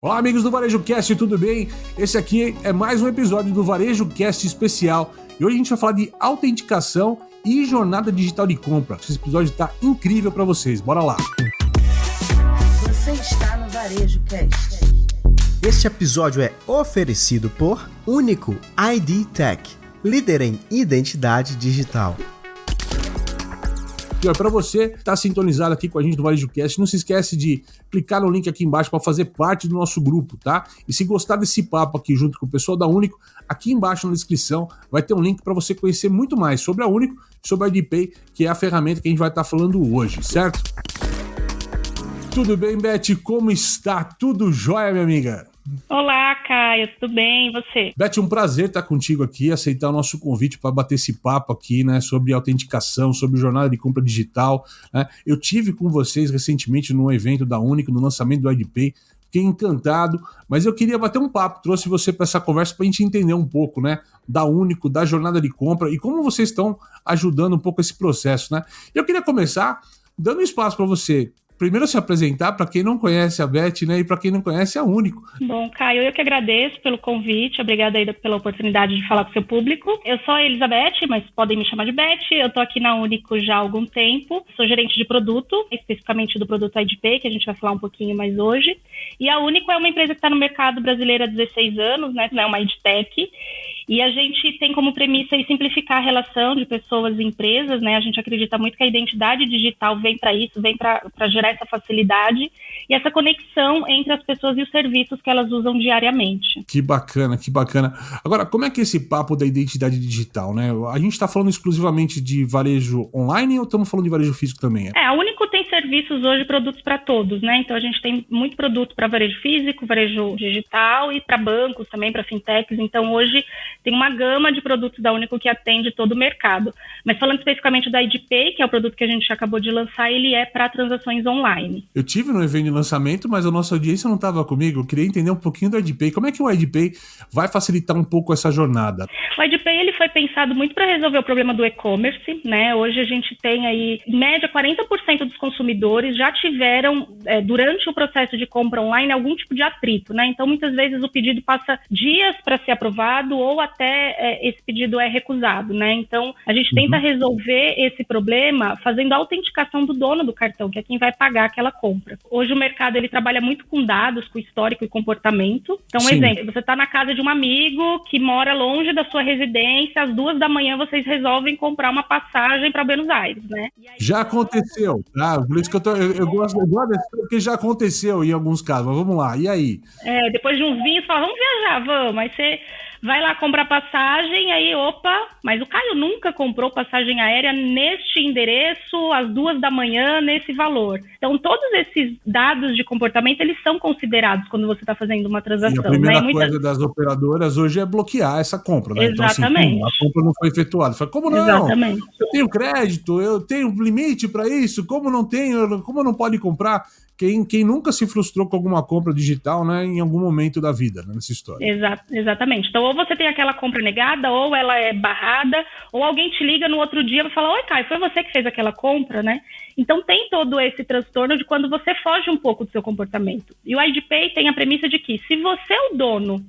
Olá, amigos do Varejo Cast, tudo bem? Esse aqui é mais um episódio do Varejo Cast especial e hoje a gente vai falar de autenticação e jornada digital de compra. Esse episódio está incrível para vocês, bora lá! Você está no Varejo Cast. Este episódio é oferecido por Único ID Tech, líder em identidade digital. E para você que está sintonizado aqui com a gente do Varejo Cast, não se esquece de clicar no link aqui embaixo para fazer parte do nosso grupo, tá? E se gostar desse papo aqui junto com o pessoal da Único, aqui embaixo na descrição vai ter um link para você conhecer muito mais sobre a Único e sobre a IDPay, que é a ferramenta que a gente vai estar falando hoje, certo? Tudo bem, Beth? Como está? Tudo jóia, minha amiga? Olá, Caio, tudo bem? E você? Beth, um prazer estar contigo aqui, aceitar o nosso convite para bater esse papo aqui, né, sobre autenticação, sobre jornada de compra digital, né? Eu tive com vocês recentemente num evento da Único, no lançamento do IDPay, fiquei encantado, mas eu queria bater um papo, trouxe você para essa conversa para a gente entender um pouco, né, da Único, da jornada de compra e como vocês estão ajudando um pouco esse processo, né? Eu queria começar dando um espaço para você primeiro se apresentar para quem não conhece a Beth, né, e para quem não conhece a Único. Bom, Caio, eu que agradeço pelo convite, obrigada aí pela oportunidade de falar com o seu público. Eu sou a Elizabeth, mas podem me chamar de Beth, eu estou aqui na Único já há algum tempo, sou gerente de produto, especificamente do produto IDPay, que a gente vai falar um pouquinho mais hoje. E a Único é uma empresa que está no mercado brasileiro há 16 anos, né, é uma IDTech, e a gente tem como premissa aí simplificar a relação de pessoas e empresas, né? A gente acredita muito que a identidade digital vem para isso, vem para gerar essa facilidade e essa conexão entre as pessoas e os serviços que elas usam diariamente. Que bacana, que bacana. Agora, como é que é esse papo da identidade digital, né? A gente está falando exclusivamente de varejo online ou estamos falando de varejo físico também? A Único tem serviços hoje, produtos para todos, né? Então a gente tem muito produto para varejo físico, varejo digital e para bancos também, para fintechs. Então hoje tem uma gama de produtos da Único que atende todo o mercado. Mas falando especificamente da IDPay, que é o produto que a gente acabou de lançar, ele é para transações online. Eu tive no evento de lançamento, mas a nossa audiência não estava comigo. Eu queria entender um pouquinho do IDPay. Como é que o IDPay vai facilitar um pouco essa jornada? O IDPay ele foi pensado muito para resolver o problema do e-commerce, né? Hoje a gente tem aí, em média, 40% dos consumidores já tiveram, durante o processo de compra online, algum tipo de atrito, né? Então, muitas vezes o pedido passa dias para ser aprovado ou até esse pedido é recusado, né? Então, a gente tenta resolver esse problema fazendo a autenticação do dono do cartão, que é quem vai pagar aquela compra. Hoje o mercado ele trabalha muito com dados, com histórico e comportamento. Então, um exemplo, você está na casa de um amigo que mora longe da sua residência, às 2 da manhã vocês resolvem comprar uma passagem para Buenos Aires, né? Já aconteceu, tá? Por isso que eu gosto desse, porque já aconteceu em alguns casos, mas vamos lá, e aí? Depois de uns vinhos, fala, vamos viajar, vamos, mas você vai lá comprar passagem, aí, mas o Caio nunca comprou passagem aérea neste endereço, às 2 da manhã, nesse valor. Então, todos esses dados de comportamento, eles são considerados quando você está fazendo uma transação. E a primeira coisa das operadoras hoje é bloquear essa compra, né? Exatamente. Então, assim, a compra não foi efetuada. Fala, como não? Exatamente. Eu tenho crédito, eu tenho limite para isso, como não tenho, como não pode comprar? Quem nunca se frustrou com alguma compra digital, né, em algum momento da vida, né, nessa história. Exatamente. Então, ou você tem aquela compra negada, ou ela é barrada, ou alguém te liga no outro dia e fala, oi, Caio, foi você que fez aquela compra, né? Então, tem todo esse transtorno de quando você foge um pouco do seu comportamento. E o IDPay tem a premissa de que, se você é o dono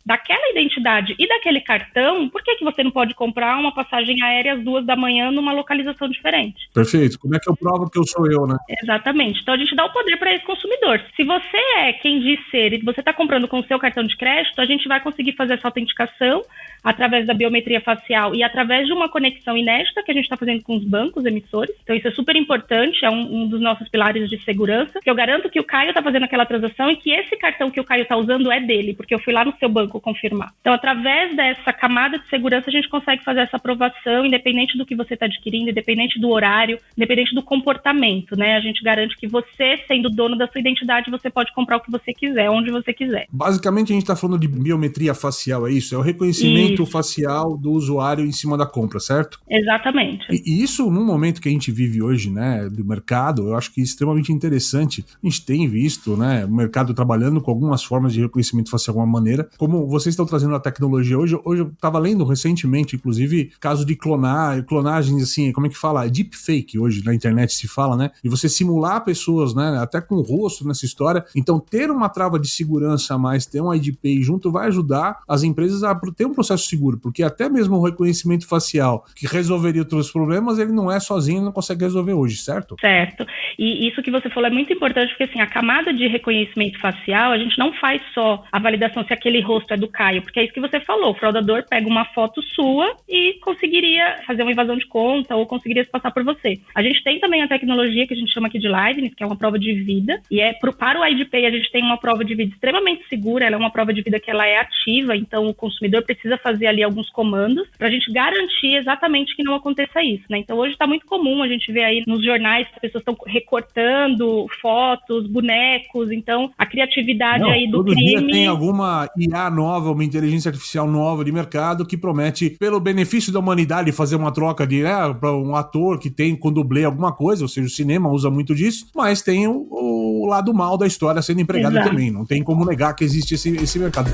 daquela identidade e daquele cartão, por que você não pode comprar uma passagem aérea às 2 da manhã numa localização diferente? Perfeito. Como é que eu provo que eu sou eu, né? Exatamente. Então, a gente dá o poder para esse consumidor. Se você é quem diz ser e você está comprando com o seu cartão de crédito, a gente vai conseguir fazer essa autenticação através da biometria facial e através de uma conexão inédita que a gente está fazendo com os bancos emissores. Então, isso é super importante, é um dos nossos pilares de segurança, que eu garanto que o Caio está fazendo aquela transação e que esse cartão que o Caio está usando é dele, porque eu fui lá no seu banco confirmar. Então, através dessa camada de segurança, a gente consegue fazer essa aprovação, independente do que você está adquirindo, independente do horário, independente do comportamento, né? A gente garante que você, sendo dono da sua identidade, você pode comprar o que você quiser, onde você quiser. Basicamente, a gente está falando de biometria facial, é isso? É o reconhecimento reconhecimento facial do usuário em cima da compra, certo? Exatamente. E isso, num momento que a gente vive hoje, né, do mercado, eu acho que é extremamente interessante. A gente tem visto, né, o mercado trabalhando com algumas formas de reconhecimento facial de alguma maneira. Como vocês estão trazendo a tecnologia hoje eu estava lendo recentemente, inclusive, caso de clonagens, assim, como é que fala? Deepfake hoje na internet se fala, né? E você simular pessoas, né, até com o rosto nessa história. Então, ter uma trava de segurança a mais, ter um IDPay junto vai ajudar as empresas a ter um processo seguro, porque até mesmo o reconhecimento facial, que resolveria outros problemas, ele não é sozinho, não consegue resolver hoje, certo? Certo. E isso que você falou é muito importante, porque assim, a camada de reconhecimento facial, a gente não faz só a validação se aquele rosto é do Caio, porque é isso que você falou, o fraudador pega uma foto sua e conseguiria fazer uma invasão de conta ou conseguiria se passar por você. A gente tem também a tecnologia que a gente chama aqui de Liveness, que é uma prova de vida, e para o IDPay a gente tem uma prova de vida extremamente segura, ela é uma prova de vida que ela é ativa, então o consumidor precisa fazer ali alguns comandos para a gente garantir exatamente que não aconteça isso, né? Então hoje está muito comum a gente ver aí nos jornais que as pessoas estão recortando fotos, bonecos, então a criatividade aí do crime... Todo dia tem alguma IA nova, uma inteligência artificial nova de mercado que promete, pelo benefício da humanidade, fazer uma troca de para um ator que tem com dublê alguma coisa, ou seja, o cinema usa muito disso, mas tem o lado mal da história sendo empregado também, não tem como negar que existe esse mercado.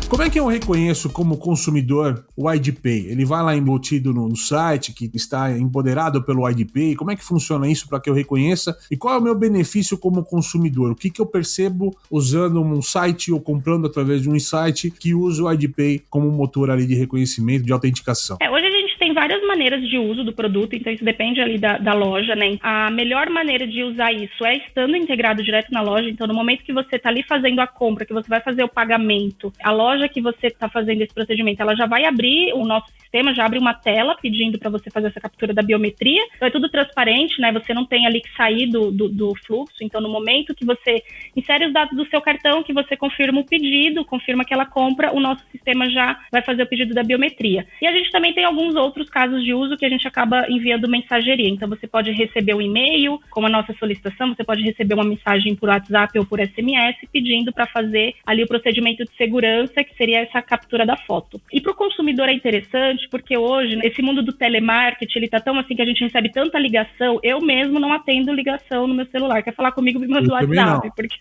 Como é que eu reconheço como consumidor o IDPay? Ele vai lá embutido no site que está empoderado pelo IDPay? Como é que funciona isso para que eu reconheça? E qual é o meu benefício como consumidor? O que eu percebo usando um site ou comprando através de um site que usa o IDPay como motor ali de reconhecimento, de autenticação? Hoje a gente tem várias maneiras de uso do produto, então isso depende ali da loja, né? A melhor maneira de usar isso é estando integrado direto na loja, então no momento que você está ali fazendo a compra, que você vai fazer o pagamento, a loja que você está fazendo esse procedimento, ela já vai abrir o nosso sistema, já abre uma tela pedindo para você fazer essa captura da biometria, então é tudo transparente, né? Você não tem ali que sair do fluxo, então no momento que você insere os dados do seu cartão, que você confirma o pedido, confirma aquela compra, o nosso sistema já vai fazer o pedido da biometria. E a gente também tem alguns outros casos de uso que a gente acaba enviando mensageria, então você pode receber um e-mail com a nossa solicitação, você pode receber uma mensagem por WhatsApp ou por SMS pedindo para fazer ali o procedimento de segurança, que seria essa captura da foto. E para o consumidor é interessante, porque hoje, esse mundo do telemarketing, ele tá tão assim que a gente recebe tanta ligação, eu mesmo não atendo ligação no meu celular, quer falar comigo, me manda o WhatsApp. Porque...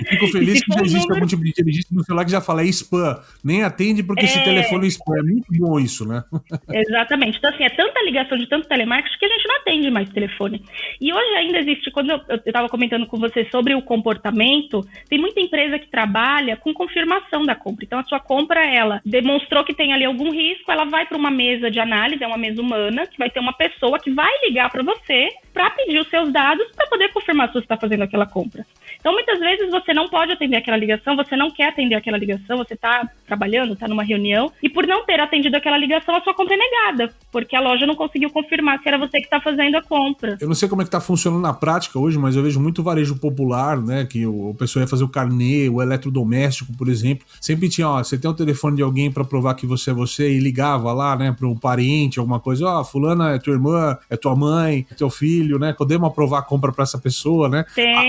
Fico feliz que já existe algum tipo de inteligência no celular que já fala, é spam, nem atende porque esse telefone é spam, é muito bom isso, né? Exatamente, então assim, é tanta ligação de tanto telemarketing que a gente não atende mais telefone. E hoje ainda existe, quando eu estava comentando com você sobre o comportamento, tem muita empresa que trabalha com confirmação da compra, então a sua compra, ela demonstrou que tem ali algum risco, ela vai para uma mesa de análise, é uma mesa humana, que vai ter uma pessoa que vai ligar para você para pedir os seus dados para poder confirmar se você está fazendo aquela compra. Então, muitas vezes você não pode atender aquela ligação, você não quer atender aquela ligação, você está trabalhando, está numa reunião, e por não ter atendido aquela ligação, a sua compra é negada, porque a loja não conseguiu confirmar se era você que está fazendo a compra. Eu não sei como é que está funcionando na prática hoje, mas eu vejo muito varejo popular, né, que o pessoal ia fazer o carnê, o eletrodoméstico, por exemplo, sempre tinha, você tem o telefone de alguém para provar que você é você e ligava lá, né, para um parente, alguma coisa, fulana é tua irmã, é tua mãe, é teu filho, né, podemos aprovar a compra para essa pessoa, né?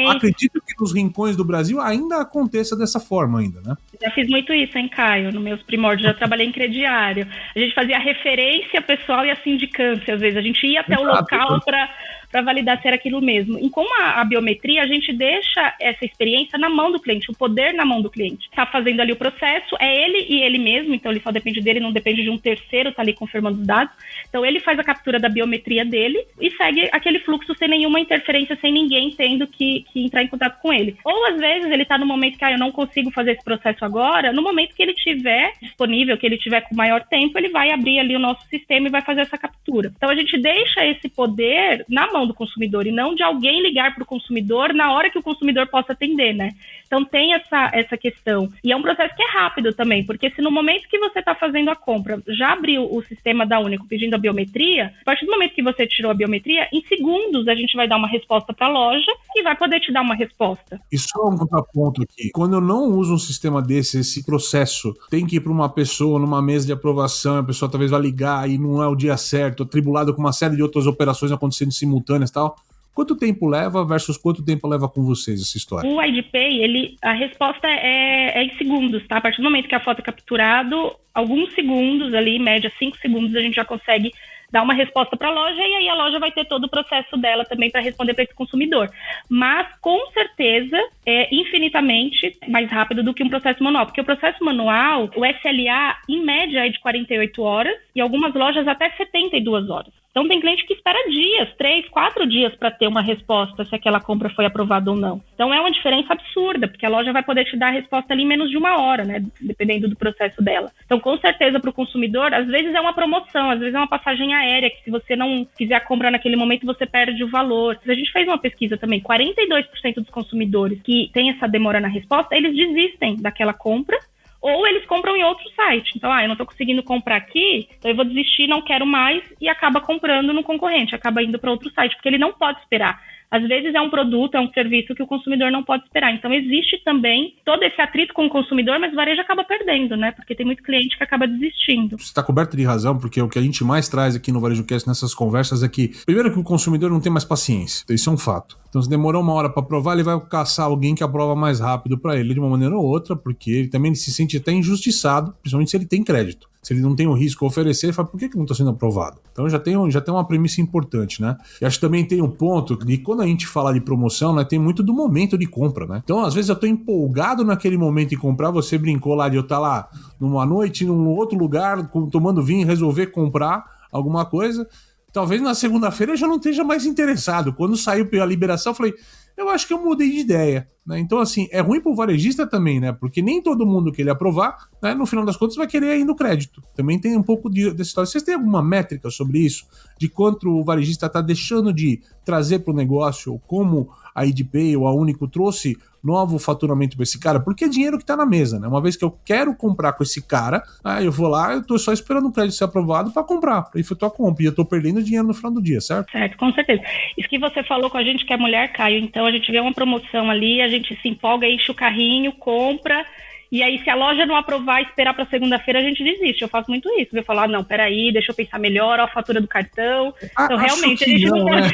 Acredito que nos rincões do Brasil ainda aconteça dessa forma ainda, né? Já fiz muito isso, hein, Caio, nos meus primórdios, já trabalhei em crediário. A gente fazia a referência pessoal e a sindicância, às vezes. A gente ia até o local para validar se era aquilo mesmo. E com a biometria, a gente deixa essa experiência na mão do cliente, o poder na mão do cliente. Tá fazendo ali o processo, é ele e ele mesmo, então ele só depende dele, não depende de um terceiro, tá ali confirmando os dados. Então ele faz a captura da biometria dele e segue aquele fluxo sem nenhuma interferência, sem ninguém tendo que entrar em contato com ele. Ou às vezes ele tá no momento que eu não consigo fazer esse processo agora, no momento que ele tiver disponível, que ele tiver com maior tempo, ele vai abrir ali o nosso sistema e vai fazer essa captura. Então a gente deixa esse poder na mão do consumidor e não de alguém ligar para o consumidor na hora que o consumidor possa atender, né? Então tem essa questão. E é um processo que é rápido também, porque se no momento que você está fazendo a compra, já abriu o sistema da Único pedindo a biometria, a partir do momento que você tirou a biometria, em segundos a gente vai dar uma resposta para a loja e vai poder te dar uma resposta. E só um contraponto aqui. Quando eu não uso um sistema desse, esse processo tem que ir para uma pessoa numa mesa de aprovação, a pessoa talvez vai ligar e não é o dia certo, atribulado com uma série de outras operações acontecendo simultâneas e tal. Quanto tempo leva versus quanto tempo leva com vocês essa história? O IDPay, a resposta é em segundos, tá? A partir do momento que a foto é capturada, alguns segundos ali, média 5 segundos, a gente já consegue dar uma resposta para a loja e aí a loja vai ter todo o processo dela também para responder para esse consumidor. Mas, com certeza, é infinitamente mais rápido do que um processo manual, porque o processo manual, o SLA, em média, é de 48 horas e algumas lojas até 72 horas. Então, tem cliente que espera dias, 3, 4 dias para ter uma resposta se aquela compra foi aprovada ou não. Então, é uma diferença absurda, porque a loja vai poder te dar a resposta ali em menos de 1 hora, né? Dependendo do processo dela. Então, com certeza, para o consumidor, às vezes é uma promoção, às vezes é uma passagem aérea, que se você não fizer a compra naquele momento, você perde o valor. A gente fez uma pesquisa também, 42% dos consumidores que têm essa demora na resposta, eles desistem daquela compra, ou eles compram em outro site. Então, eu não estou conseguindo comprar aqui, então eu vou desistir, não quero mais, e acaba comprando no concorrente, acaba indo para outro site, porque ele não pode esperar. Às vezes é um produto, é um serviço que o consumidor não pode esperar. Então, existe também todo esse atrito com o consumidor, mas o varejo acaba perdendo, né? Porque tem muito cliente que acaba desistindo. Você está coberto de razão, porque o que a gente mais traz aqui no Varejo Cast nessas conversas é que, primeiro, que o consumidor não tem mais paciência. Isso é um fato. Então, se demorou 1 hora para aprovar, ele vai caçar alguém que aprova mais rápido para ele, de uma maneira ou outra, porque ele também se sente até injustiçado, principalmente se ele tem crédito. Se ele não tem o risco a oferecer, ele fala, por que não está sendo aprovado? Então já tem uma premissa importante, né? E acho que também tem um ponto de quando a gente fala de promoção, né, tem muito do momento de compra, né? Então, às vezes eu tô empolgado naquele momento de comprar, você brincou lá de eu estar lá numa noite, num outro lugar, tomando vinho e resolver comprar alguma coisa. Talvez na segunda-feira eu já não esteja mais interessado. Quando saiu a liberação, eu falei, eu acho que eu mudei de ideia, né? Então, assim, é ruim pro varejista também, né? Porque nem todo mundo que ele aprovar, né, no final das contas, vai querer ir no crédito. Também tem um pouco dessa história. Vocês têm alguma métrica sobre isso? De quanto o varejista está deixando de trazer para o negócio, ou como a IDPay ou a Único trouxe novo faturamento para esse cara? Porque é dinheiro que está na mesa, né? Uma vez que eu quero comprar com esse cara, eu vou lá, eu tô só esperando o crédito ser aprovado para comprar, para efetuar a compra. E eu tô perdendo dinheiro no final do dia, certo? Certo, com certeza. Isso que você falou com a gente que é mulher, Caio. Então, a gente vê uma promoção ali, a gente se empolga, enche o carrinho, compra. E aí, se a loja não aprovar e esperar para segunda-feira, a gente desiste. Eu faço muito isso. Eu falo, não, peraí, deixa eu pensar melhor, ó, a fatura do cartão. Então, realmente, a gente não pode... né?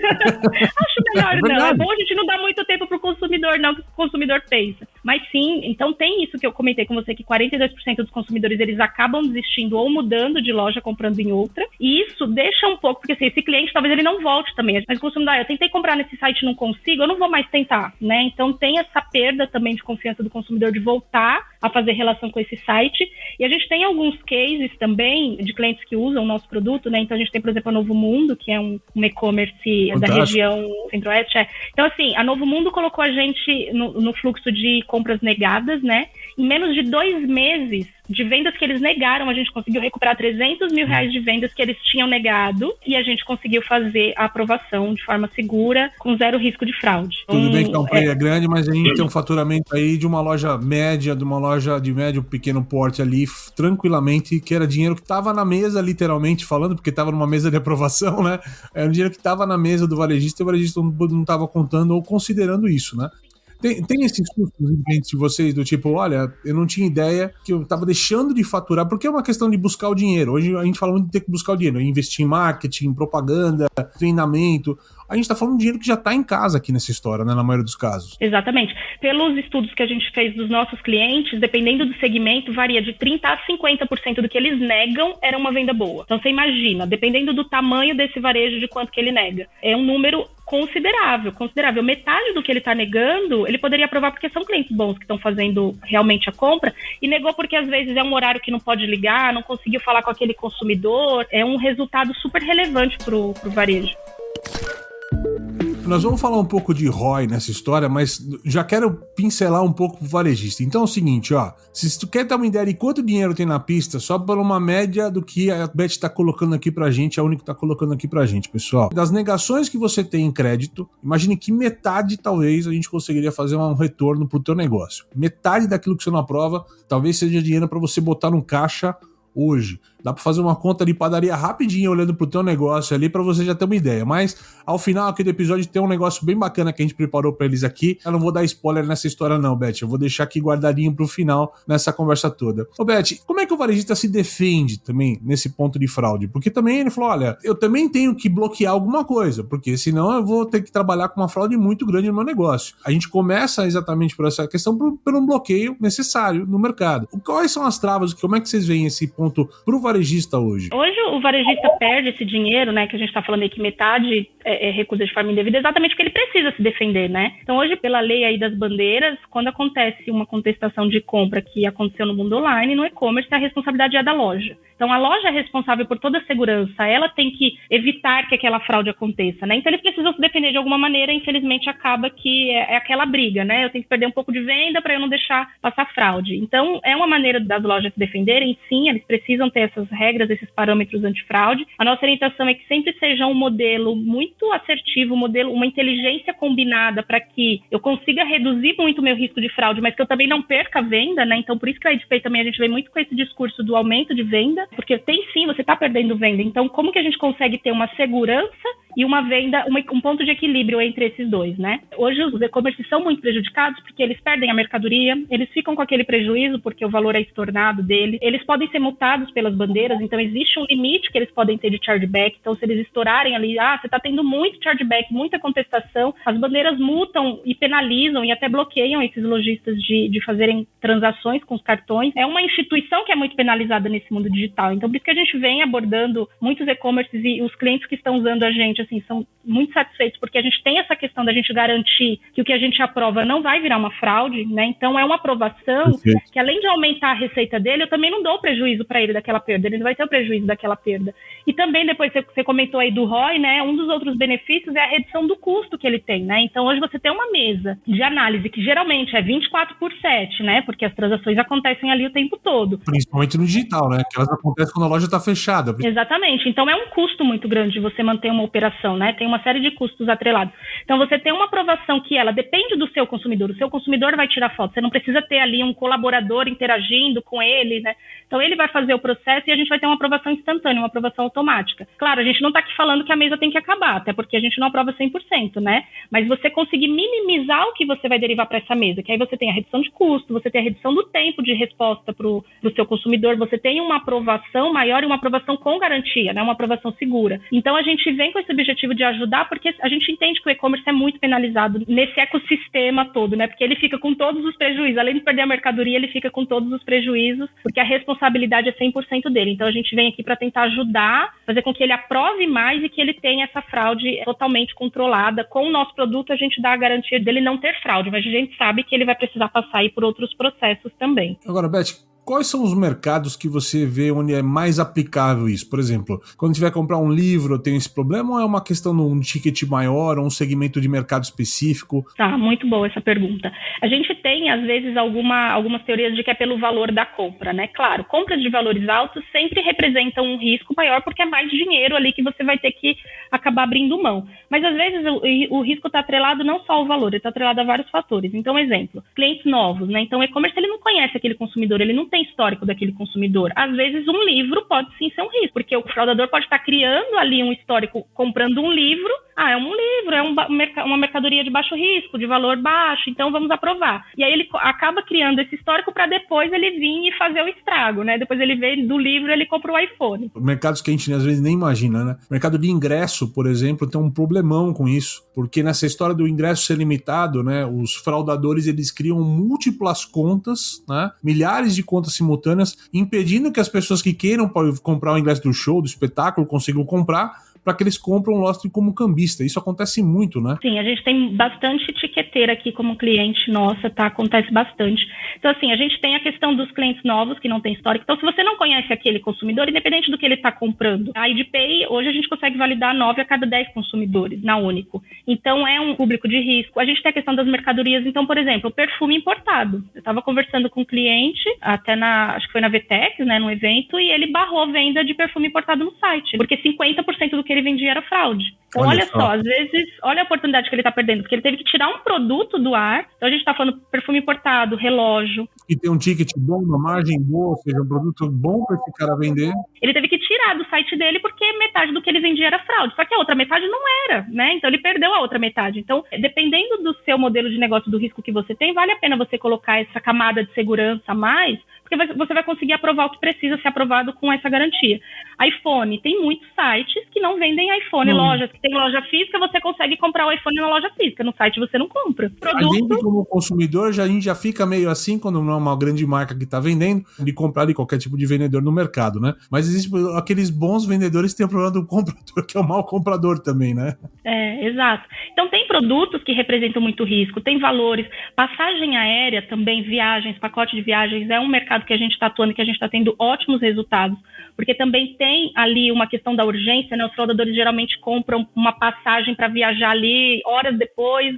Acho melhor não. É bom a gente não dar muito tempo pro consumidor, não, que o consumidor pensa. Mas sim, então tem isso que eu comentei com você, que 42% dos consumidores, eles acabam desistindo ou mudando de loja, comprando em outra. E isso deixa um pouco, porque assim, esse cliente talvez ele não volte também. Mas o consumidor, eu tentei comprar nesse site e não consigo, eu não vou mais tentar, né? Então tem essa perda também de confiança do consumidor de voltar a fazer relação com esse site. E a gente tem alguns cases também de clientes que usam o nosso produto, né? Então a gente tem, por exemplo, a Novo Mundo, que é um e-commerce da região centro-oeste. Então, assim, a Novo Mundo colocou a gente no fluxo de compras negadas, né? Em menos de 2 meses de vendas que eles negaram, a gente conseguiu recuperar 300 mil reais de vendas que eles tinham negado e a gente conseguiu fazer a aprovação de forma segura, com 0 risco de fraude. Tudo bem que é um player grande, mas a gente tem um faturamento aí de uma loja média, de uma loja de médio pequeno porte ali, tranquilamente, que era dinheiro que estava na mesa, literalmente falando, porque estava numa mesa de aprovação, né? Era um dinheiro que estava na mesa do varejista e o varejista não estava contando ou considerando isso, né? Tem esses custos entre vocês do tipo, olha, eu não tinha ideia que eu tava deixando de faturar, porque é uma questão de buscar o dinheiro. Hoje a gente fala muito de ter que buscar o dinheiro, investir em marketing, propaganda, treinamento. A gente tá falando de dinheiro que já tá em casa aqui nessa história, né, na maioria dos casos. Exatamente. Pelos estudos que a gente fez dos nossos clientes, dependendo do segmento, varia de 30% a 50% do que eles negam era uma venda boa. Então você imagina, dependendo do tamanho desse varejo, de quanto que ele nega. É um número considerável. Metade do que ele está negando, ele poderia aprovar porque são clientes bons que estão fazendo realmente a compra, e negou porque às vezes é um horário que não pode ligar, não conseguiu falar com aquele consumidor. É um resultado super relevante pro varejo. Nós vamos falar um pouco de ROI nessa história, mas já quero pincelar um pouco pro varejista. Então é o seguinte, ó, se tu quer ter uma ideia de quanto dinheiro tem na pista, só por uma média do que a Beth tá colocando aqui pra gente, a Único tá colocando aqui pra gente, pessoal. Das negações que você tem em crédito, imagine que metade, talvez, a gente conseguiria fazer um retorno pro teu negócio. Metade daquilo que você não aprova, talvez seja dinheiro pra você botar no caixa hoje. Dá pra fazer uma conta de padaria rapidinho olhando pro teu negócio ali pra você já ter uma ideia. Mas ao final aqui do episódio tem um negócio bem bacana que a gente preparou pra eles aqui. Eu não vou dar spoiler nessa história não, Beth. Eu vou deixar aqui guardadinho pro final nessa conversa toda. Ô, Beth, como é que o varejista se defende também nesse ponto de fraude? Porque também ele falou, olha, eu também tenho que bloquear alguma coisa, porque senão eu vou ter que trabalhar com uma fraude muito grande no meu negócio. A gente começa exatamente por essa questão, por um bloqueio necessário no mercado. Quais são as travas? Como é que vocês veem esse ponto pro varejista hoje? Hoje o varejista perde esse dinheiro, né, que a gente está falando aí que metade é recusa de forma indevida, exatamente porque ele precisa se defender, né? Então hoje, pela lei aí das bandeiras, quando acontece uma contestação de compra que aconteceu no mundo online, no e-commerce, a responsabilidade é da loja. Então a loja é responsável por toda a segurança, ela tem que evitar que aquela fraude aconteça, né? Então eles precisam se defender de alguma maneira, infelizmente acaba que é aquela briga, né? Eu tenho que perder um pouco de venda para eu não deixar passar fraude. Então é uma maneira das lojas se defenderem, sim, eles precisam ter essas regras, esses parâmetros antifraude. A nossa orientação é que sempre seja um modelo muito assertivo, uma inteligência combinada para que eu consiga reduzir muito o meu risco de fraude, mas que eu também não perca a venda, né? Então por isso que a EdPay também a gente vem muito com esse discurso do aumento de venda, porque tem sim, você está perdendo venda. Então como que a gente consegue ter uma segurança e uma venda, um ponto de equilíbrio entre esses dois, né? Hoje os e-commerce são muito prejudicados porque eles perdem a mercadoria, eles ficam com aquele prejuízo porque o valor é estornado dele, eles podem ser multados pelas bandeiras, então existe um limite que eles podem ter de chargeback, então se eles estourarem ali, você está tendo muito chargeback, muita contestação, as bandeiras multam e penalizam e até bloqueiam esses lojistas de fazerem transações com os cartões. É uma instituição que é muito penalizada nesse mundo digital, então por isso que a gente vem abordando muitos e-commerces e os clientes que estão usando a gente, assim, são muito satisfeitos, porque a gente tem essa questão da gente garantir que o que a gente aprova não vai virar uma fraude, né? Então é uma aprovação que, além de aumentar a receita dele, eu também não dou prejuízo para ele daquela perda, ele não vai ter o prejuízo daquela perda. E também, depois você comentou aí do ROI, né? Um dos outros benefícios é a redução do custo que ele tem, né? Então hoje você tem uma mesa de análise que geralmente é 24/7, né? Porque as transações acontecem ali o tempo todo. Principalmente no digital, né? Que elas acontecem quando a loja está fechada. Exatamente. Então é um custo muito grande você manter uma operação, né? Tem uma série de custos atrelados. Então você tem uma aprovação que ela depende do seu consumidor. O seu consumidor vai tirar foto. Você não precisa ter ali um colaborador interagindo com ele, né? Então ele vai fazer o processo e a gente vai ter uma aprovação instantânea, uma aprovação automática. Claro, a gente não está aqui falando que a mesa tem que acabar, até porque a gente não aprova 100%, né? Mas você conseguir minimizar o que você vai derivar para essa mesa, que aí você tem a redução de custo, você tem a redução do tempo de resposta para o seu consumidor, você tem uma aprovação maior e uma aprovação com garantia, né? Uma aprovação segura. Então a gente vem com esse objetivo de ajudar, porque a gente entende que o e-commerce é muito penalizado nesse ecossistema todo, né? Porque ele fica com todos os prejuízos. Além de perder a mercadoria, ele fica com todos os prejuízos, porque a responsabilidade é 100% dele. Então a gente vem aqui para tentar ajudar, fazer com que ele aprove mais e que ele tenha essa fraude totalmente controlada. Com o nosso produto, a gente dá a garantia dele não ter fraude, mas a gente sabe que ele vai precisar passar aí por outros processos também. Agora, Beth, quais são os mercados que você vê onde é mais aplicável isso? Por exemplo, quando tiver que comprar um livro, tem esse problema ou é uma questão de um ticket maior ou um segmento de mercado específico? Tá, muito boa essa pergunta. A gente tem, às vezes, algumas teorias de que é pelo valor da compra, né? Claro, compras de valores altos sempre representam um risco maior porque é mais dinheiro ali que você vai ter que acabar abrindo mão. Mas, às vezes, o risco está atrelado não só ao valor, ele está atrelado a vários fatores. Então, exemplo, clientes novos, né? Então, o e-commerce, ele não conhece aquele consumidor, ele não tem histórico daquele consumidor. Às vezes um livro pode sim ser um risco, porque o fraudador pode estar criando ali um histórico, comprando um livro, é um livro, é uma mercadoria de baixo risco, de valor baixo, então vamos aprovar. E aí ele acaba criando esse histórico para depois ele vir e fazer o estrago, né? Depois ele vê do livro, ele compra o iPhone. Mercados que a gente às vezes nem imagina, né? O mercado de ingresso, por exemplo, tem um problemão com isso, porque nessa história do ingresso ser limitado, né? Os fraudadores, eles criam múltiplas contas, né? Milhares de contas simultâneas, impedindo que as pessoas que queiram comprar o ingresso do show, do espetáculo, consigam comprar, para que eles compram o lastro como cambista. Isso acontece muito, né? Sim, a gente tem bastante etiqueteira aqui como cliente nossa, tá? Acontece bastante. Então, assim, a gente tem a questão dos clientes novos que não tem histórico. Então, se você não conhece aquele consumidor, independente do que ele está comprando, a EdPay, hoje a gente consegue validar 9 a cada 10 consumidores na Único. Então, é um público de risco. A gente tem a questão das mercadorias. Então, por exemplo, o perfume importado. Eu estava conversando com um cliente, até acho que foi na VTEX, né, no evento, e ele barrou a venda de perfume importado no site. Porque 50% do que ele vendia era fraude. Então, olha só, às vezes, olha a oportunidade que ele está perdendo, porque ele teve que tirar um produto do ar. Então, a gente está falando perfume importado, relógio. E tem um ticket bom, uma margem boa, ou seja, um produto bom para esse cara vender. Ele teve que tirar do site dele porque metade do que ele vendia era fraude. Só que a outra metade não era, né? Então, ele perdeu a outra metade. Então, dependendo do seu modelo de negócio, do risco que você tem, vale a pena você colocar essa camada de segurança a mais, porque você vai conseguir aprovar o que precisa ser aprovado com essa garantia. iPhone, tem muitos sites que não vendem iPhone, lojas que tem loja física, você consegue comprar o iPhone na loja física, no site você não compra. A gente, como consumidor, a gente já fica meio assim, quando não é uma grande marca que está vendendo, de comprar de qualquer tipo de vendedor no mercado, né? Mas existem aqueles bons vendedores que tem o problema do comprador, que é o mau comprador também, né? Exato. Então tem produtos que representam muito risco, tem valores, passagem aérea também, viagens, pacote de viagens, é um mercado que a gente está atuando, que a gente está tendo ótimos resultados, porque também tem ali uma questão da urgência, né? Os fraudadores geralmente compram uma passagem para viajar ali horas depois,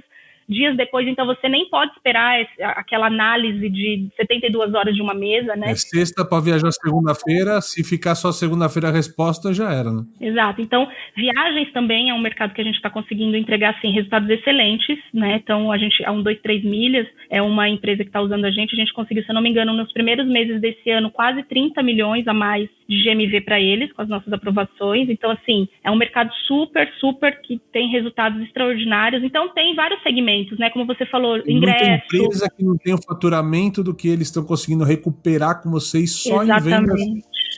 dias depois, então você nem pode esperar aquela análise de 72 horas de uma mesa, né? É sexta para viajar segunda-feira, se ficar só segunda-feira a resposta, já era, né? Exato. Então, viagens também é um mercado que a gente está conseguindo entregar, assim, resultados excelentes, né? Então, a 123 Milhas é uma empresa que está usando a gente conseguiu, se eu não me engano, nos primeiros meses desse ano, quase 30 milhões a mais de GMV para eles, com as nossas aprovações. Então, assim, é um mercado super que tem resultados extraordinários. Então, tem vários segmentos, né? Como você falou, ingresso. Muita empresa que não tem o faturamento do que eles estão conseguindo recuperar com vocês só em vendas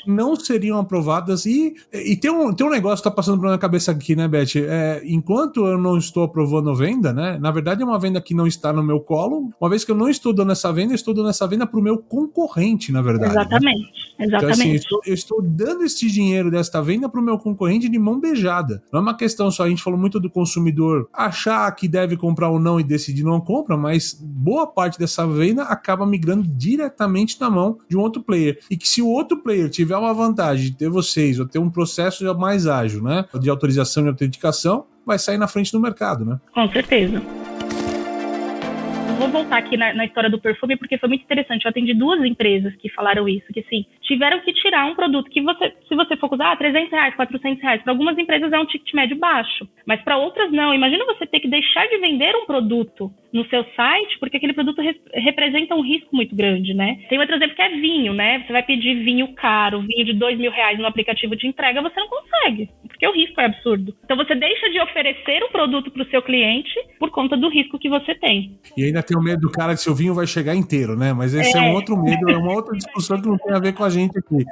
não seriam aprovadas. E tem um negócio que está passando por minha cabeça aqui, né, Beth? Enquanto eu não estou aprovando venda, né? Na verdade, é uma venda que não está no meu colo. Uma vez que eu não estou dando essa venda, eu estou dando essa venda para o meu concorrente, na verdade. Exatamente. Né? Então, assim, eu estou dando esse dinheiro desta venda para o meu concorrente de mão beijada. Não é uma questão só, a gente falou muito do consumidor achar que deve comprar ou não e decidir não compra, mas boa parte dessa venda acaba migrando diretamente na mão de um outro player. E que se o outro player tiver uma vantagem de ter vocês ou ter um processo mais ágil, né, de autorização e autenticação, vai sair na frente do mercado, né? Com certeza. Vou voltar aqui na história do perfume, porque foi muito interessante. Eu atendi 2 empresas que falaram isso, que assim, tiveram que tirar um produto que se você for usar, R$300, R$400, para algumas empresas é um ticket médio baixo, mas para outras não. Imagina você ter que deixar de vender um produto no seu site, porque aquele produto representa um risco muito grande, né? Tem outro exemplo que é vinho, né? Você vai pedir vinho caro, vinho de R$2.000 no aplicativo de entrega, você não consegue, porque o risco é absurdo. Então você deixa de oferecer um produto para o seu cliente por conta do risco que você tem. E ainda tem o medo do cara que seu vinho vai chegar inteiro, né? Mas esse é um outro medo, é uma outra discussão que não tem a ver com a gente aqui.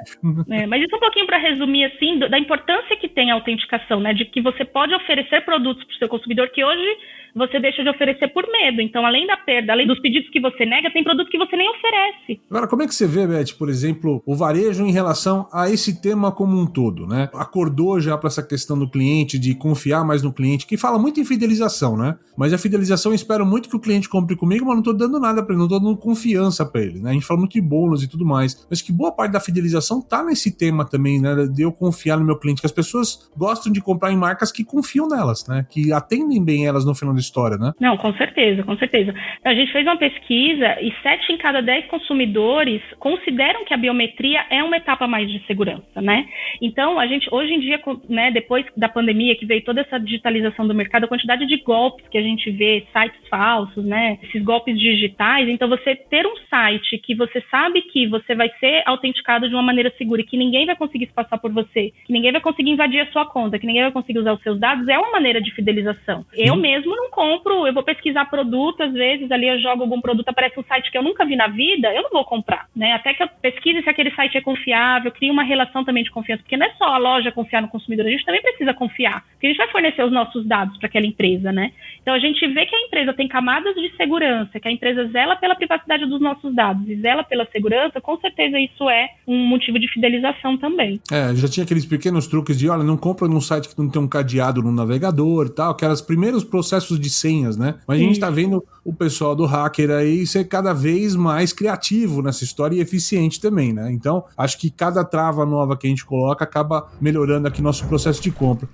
Mas isso um pouquinho para resumir, assim, da importância que tem a autenticação, né? De que você pode oferecer produtos para o seu consumidor que hoje você deixa de oferecer por medo. Então, além da perda, além dos pedidos que você nega, tem produto que você nem oferece. Agora, como é que você vê, Beth, por exemplo, o varejo em relação a esse tema como um todo, né? Acordou já para essa questão do cliente, de confiar mais no cliente, que fala muito em fidelização, né? Mas a fidelização, eu espero muito que o cliente compre comigo, mas não estou dando nada para ele, não estou dando confiança para ele, né? A gente fala muito de bônus e tudo mais, mas que boa parte da fidelização tá nesse tema também, né? De eu confiar no meu cliente, que as pessoas gostam de comprar em marcas que confiam nelas, né? Que atendem bem elas no final da história, né? Não, com certeza, com certeza. A gente fez uma pesquisa e 7 em cada 10 consumidores consideram que a biometria é uma etapa mais de segurança, né? Então, a gente, hoje em dia, né, depois da pandemia, que veio toda essa digitalização do mercado, a quantidade de golpes que a gente vê, sites falsos, né? Esses golpes digitais, então você ter um site que você sabe que você vai ser autenticado de uma maneira segura e que ninguém vai conseguir se passar por você, que ninguém vai conseguir invadir a sua conta, que ninguém vai conseguir usar os seus dados, é uma maneira de fidelização. Eu mesmo não compro, eu vou pesquisar produto, às vezes ali eu jogo algum produto, aparece um site que eu nunca vi na vida, eu não vou comprar, né? Até que eu pesquise se aquele site é confiável, crie uma relação também de confiança, porque não é só a loja confiar no consumidor, a gente também precisa confiar, porque a gente vai fornecer os nossos dados para aquela empresa, né? Então a gente vê que a empresa tem camadas de segurança, que a empresa zela pela privacidade dos nossos dados e zela pela segurança, com certeza isso é um motivo de fidelização também. Já tinha aqueles pequenos truques de, olha, não compra num site que não tem um cadeado no navegador e tal, aqueles primeiros processos de senhas, né? Mas a gente tá vendo o pessoal do hacker aí ser cada vez mais criativo nessa história e eficiente também, né? Então, acho que cada trava nova que a gente coloca acaba melhorando aqui nosso processo de compra.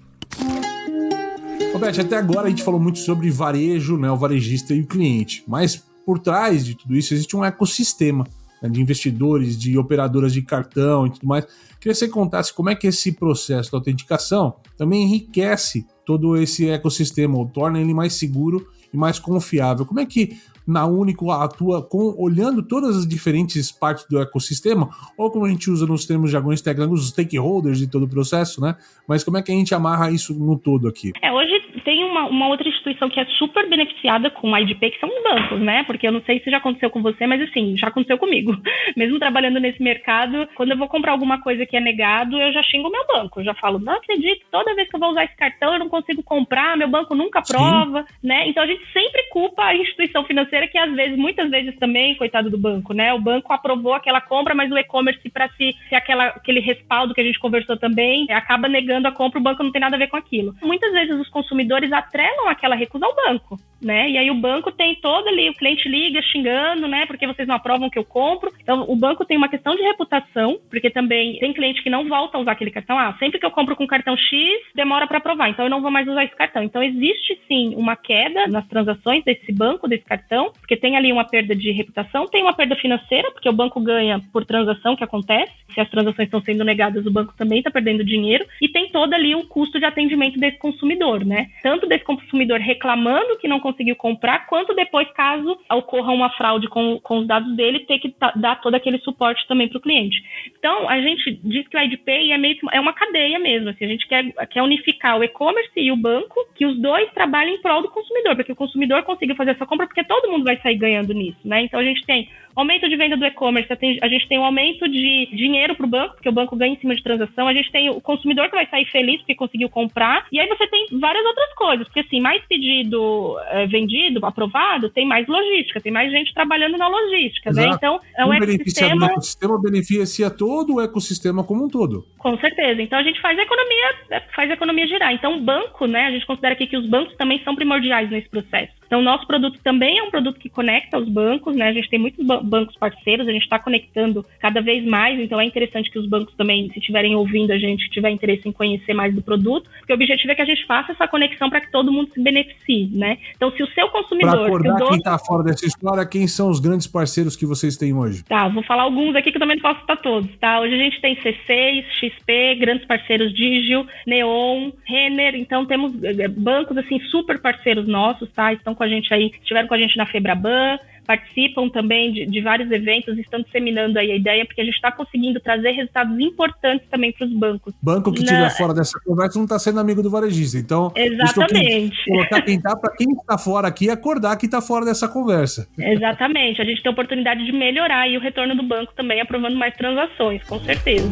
Roberto, até agora a gente falou muito sobre varejo, né? O varejista e o cliente, mas por trás de tudo isso existe um ecossistema. né, de investidores, de operadoras de cartão e tudo mais. Queria que você contasse como é que esse processo da autenticação também enriquece todo esse ecossistema, ou torna ele mais seguro e mais confiável. Como é que na Único atua olhando todas as diferentes partes do ecossistema, ou como a gente usa nos termos jargões técnicos, os stakeholders de todo o processo, né? Mas como é que a gente amarra isso no todo aqui? Hoje tem uma outra instituição que é super beneficiada com o IDP, que são os bancos, né? Porque eu não sei se já aconteceu com você, mas assim, já aconteceu comigo. Mesmo trabalhando nesse mercado, quando eu vou comprar alguma coisa que é negado, eu já xingo o meu banco. Eu já falo, não acredito, toda vez que eu vou usar esse cartão, eu não consigo comprar, meu banco nunca aprova, né? Então a gente sempre culpa a instituição financeira, que às vezes, muitas vezes também, coitado do banco, né? O banco aprovou aquela compra, mas o e-commerce, para se aquele respaldo que a gente conversou também, acaba negando a compra, o banco não tem nada a ver com aquilo. Muitas vezes os consumidores atrelam aquela recusa ao banco, né? E aí o banco tem todo ali, o cliente liga xingando, né? Porque vocês não aprovam que eu compro. Então o banco tem uma questão de reputação, porque também tem cliente que não volta a usar aquele cartão. Sempre que eu compro com cartão X, demora para aprovar, então eu não vou mais usar esse cartão. Então existe sim uma queda nas transações desse banco, desse cartão, porque tem ali uma perda de reputação, tem uma perda financeira, porque o banco ganha por transação que acontece. Se as transações estão sendo negadas, o banco também está perdendo dinheiro. E tem todo ali o custo de atendimento desse consumidor, né? Tanto desse consumidor reclamando que não conseguiu comprar, quanto depois, caso ocorra uma fraude com os dados dele, ter que dar todo aquele suporte também para o cliente. Então, a gente diz que o IDPay é uma cadeia mesmo. Assim, a gente quer unificar o e-commerce e o banco, que os dois trabalhem em prol do consumidor, para que o consumidor consiga fazer essa compra, porque todo mundo vai sair ganhando nisso, né? Então, a gente tem aumento de venda do e-commerce, a gente tem um aumento de dinheiro para o banco, porque o banco ganha em cima de transação, a gente tem o consumidor que vai sair feliz porque conseguiu comprar, e aí você tem várias outras coisas, porque assim, mais pedido vendido, aprovado, tem mais logística, tem mais gente trabalhando na logística, né? Então, é um ecossistema... O ecossistema beneficia todo o ecossistema como um todo. Com certeza. Então, a gente faz a economia girar. Então, o banco, né, a gente considera aqui que os bancos também são primordiais nesse processo. Então, o nosso produto também é um produto que conecta os bancos, né? A gente tem muitos bancos parceiros, a gente está conectando cada vez mais, então é interessante que os bancos também, se estiverem ouvindo a gente, tiver interesse em conhecer mais do produto, porque o objetivo é que a gente faça essa conexão para que todo mundo se beneficie, né? Então, se o seu consumidor... Para acordar quem está fora dessa história, quem são os grandes parceiros que vocês têm hoje? Tá, vou falar alguns aqui que eu também não posso citar todos, tá? Hoje a gente tem C6, XP, grandes parceiros Digio, Neon, Renner, então temos bancos, assim, super parceiros nossos, tá? Estão com a gente aí, estiveram com a gente na Febraban, participam também de vários eventos, estão disseminando aí a ideia, porque a gente está conseguindo trazer resultados importantes também para os bancos. Banco que estiver fora dessa conversa não está sendo amigo do varejista, então... Exatamente. Colocar para quem está fora aqui, acordar que está fora dessa conversa. Exatamente, a gente tem a oportunidade de melhorar aí o retorno do banco também, aprovando mais transações, com certeza.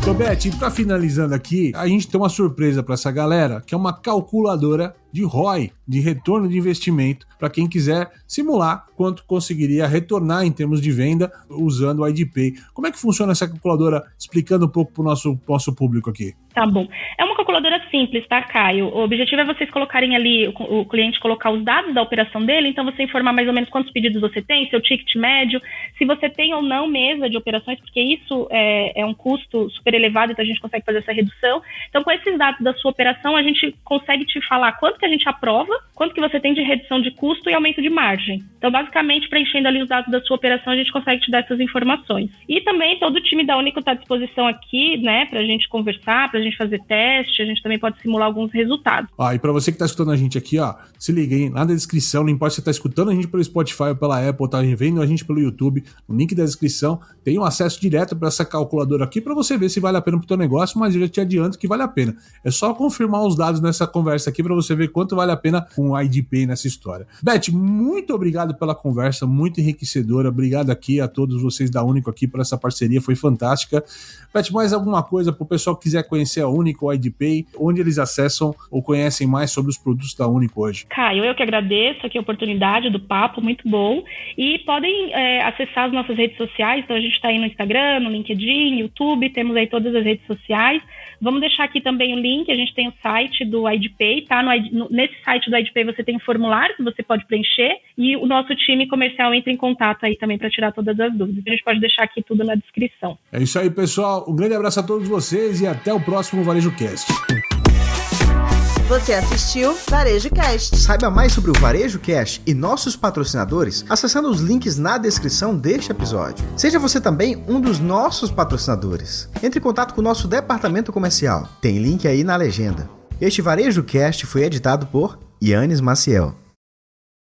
Tobete, para finalizando aqui, a gente tem uma surpresa para essa galera, que é uma calculadora de ROI, de retorno de investimento, para quem quiser simular quanto conseguiria retornar em termos de venda usando o IDPay. Como é que funciona essa calculadora? Explicando um pouco para o nosso público aqui. Tá bom. É uma calculadora simples, tá, Caio? O objetivo é vocês colocarem ali, o cliente colocar os dados da operação dele, então você informar mais ou menos quantos pedidos você tem, seu ticket médio, se você tem ou não mesa de operações, porque isso é um custo super elevado, então a gente consegue fazer essa redução. Então, com esses dados da sua operação, a gente consegue te falar quanto que a gente aprova, quanto que você tem de redução de custo e aumento de margem. Então, basicamente, preenchendo ali os dados da sua operação, a gente consegue te dar essas informações. E também todo o time da Único está à disposição aqui, né, para a gente conversar, para a gente fazer teste, a gente também pode simular alguns resultados. E para você que está escutando a gente aqui, se liga, hein? Lá na descrição, não importa se você está escutando a gente pelo Spotify ou pela Apple, tá vendo a gente pelo YouTube, no link da descrição, tem um acesso direto para essa calculadora aqui para você ver se vale a pena para o teu negócio, mas eu já te adianto que vale a pena. É só confirmar os dados nessa conversa aqui para você ver quanto vale a pena com o IDPay nessa história. Beth, muito obrigado pela conversa, muito enriquecedora. Obrigado aqui a todos vocês da Único aqui por essa parceria, foi fantástica. Beth, mais alguma coisa para o pessoal que quiser conhecer a Único, o IDPay, onde eles acessam ou conhecem mais sobre os produtos da Único hoje? Caio, eu que agradeço aqui a oportunidade do papo, muito bom. E podem acessar as nossas redes sociais, então a gente está aí no Instagram, no LinkedIn, YouTube, temos aí todas as redes sociais. Vamos deixar aqui também o link, a gente tem o site do IDPay, tá? Nesse site do IDPay você tem um formulário que você pode preencher e o nosso time comercial entra em contato aí também para tirar todas as dúvidas. A gente pode deixar aqui tudo na descrição. É isso aí, pessoal. Um grande abraço a todos vocês e até o próximo Varejo Cast. Você assistiu Varejo Cast. Saiba mais sobre o Varejo Cast e nossos patrocinadores acessando os links na descrição deste episódio. Seja você também um dos nossos patrocinadores. Entre em contato com o nosso departamento comercial. Tem link aí na legenda. Este Varejo Cast foi editado por Yannis Maciel.